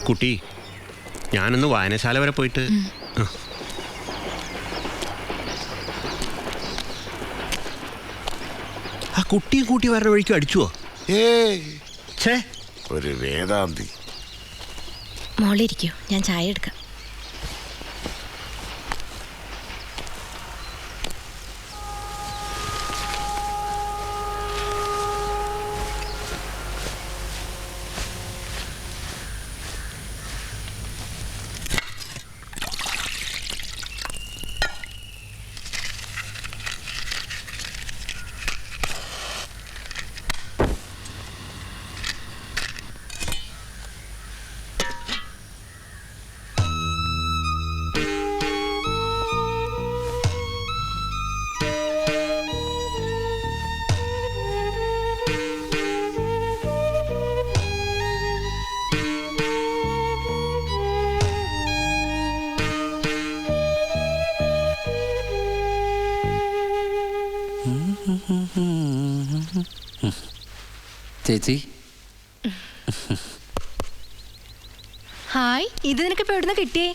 കുട്ടി, ഞാനൊന്ന് വായനശാല വരെ പോയിട്ട്. ആ കുട്ടിയും കൂട്ടി വരണ വഴിക്കും അടിച്ചുവോ? ഛേ, ഒരു വേദാന്തി. മോളിരിക്കൂ, ഞാൻ ചായ എടുക്കാം. ചേച്ചി, ഹായ്. ഇത് നിനക്ക് ഇപ്പൊ എവിടുന്ന് കിട്ടിയേ?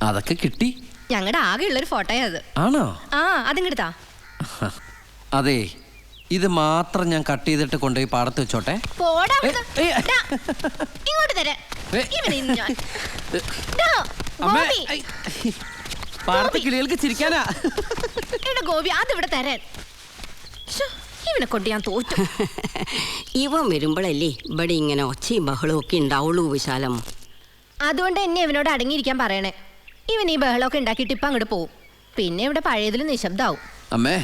അതൊക്കെ കിട്ടി. ഞങ്ങളുടെ ആകെ ഉള്ളൊരു ഫോട്ടോയാ അത്. ആണോ? ആ, അതിങ്ങെടുത്താ. അതെ, ഇത് മാത്രം ഞാൻ കട്ട് ചെയ്തിട്ട് കൊണ്ടുപോയി പാടത്ത് വെച്ചോട്ടെ. പോടാ ഇങ്ങോട്ട് തരാം. പാടത്തെ കിളികൾക്ക് ചിരിക്കാനാ. ഗോപി, അതിവിടെ തരാൻ. ഇവനെ കൊണ്ട് ഞാൻ തോറ്റു. ഇവൻ വരുമ്പോഴല്ലേ ഇവിടെ ഇങ്ങനെ ഒച്ചയും ബഹളവും ഒക്കെ ഉണ്ടാവുള്ളൂ വിശാലം. അതുകൊണ്ട് എന്നെ ഇവനോട് അടങ്ങിയിരിക്കാൻ പറയണേ. ഇവൻ ഈ ബഹളമൊക്കെ ഉണ്ടാക്കിയിട്ട് ഇപ്പം അങ്ങോട്ട് പോവും. പിന്നെ ഇവിടെ പഴയതിലും നിശബ്ദാവും. അമ്മേ,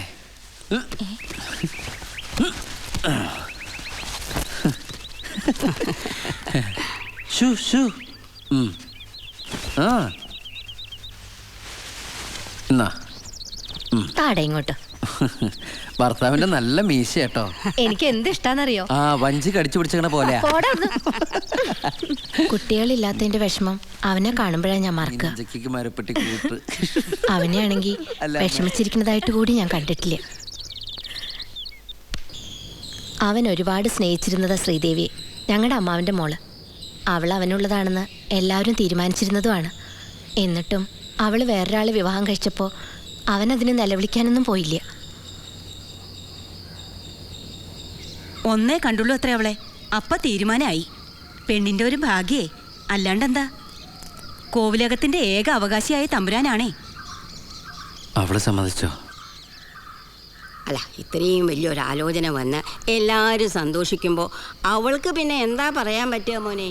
താടെ ഇങ്ങോട്ട്. ഭർത്താവിന്റെ നല്ല മീശ കേട്ടോ. എനിക്ക് എന്ത് ഇഷ്ടാന്നറിയോ? ആ, വഞ്ചി കടിച്ചു പിടിച്ചങ്ങനെ പോലെ. കുട്ടികളില്ലാത്തതിന്റെ വിഷമം അവനെ കാണുമ്പോഴാണ് ഞാൻ മറക്കുക. അവനെയാണെങ്കിൽ വിഷമിച്ചിരിക്കുന്നതായിട്ട് കൂടി ഞാൻ കണ്ടിട്ടില്ല. അവൻ ഒരുപാട് സ്നേഹിച്ചിരുന്നതാ ശ്രീദേവിയെ, ഞങ്ങളുടെ അമ്മാവിന്റെ മോള്. അവൾ അവനുള്ളതാണെന്ന് എല്ലാവരും തീരുമാനിച്ചിരുന്നതുമാണ്. എന്നിട്ടും അവൾ വേറൊരാളെ വിവാഹം കഴിച്ചപ്പോൾ അവനതിന് നിലവിളിക്കാനൊന്നും പോയില്ല. ഒന്നേ കണ്ടുള്ളൂ അത്ര അവളെ. അപ്പ തീരുമാനമായി. പെണ്ണിന്റെ ഒരു ഭാഗ്യേ, അല്ലാണ്ടെന്താ. കോവിലകത്തിന്റെ ഏക അവകാശിയായ തമ്പുരാനാണേ. അവള് സമ്മതിച്ചോ? അല്ല, ഇത്രയും വലിയൊരാലോചന വന്ന് എല്ലാവരും സന്തോഷിക്കുമ്പോൾ അവൾക്ക് പിന്നെ എന്താ പറയാൻ പറ്റുക മോനെ?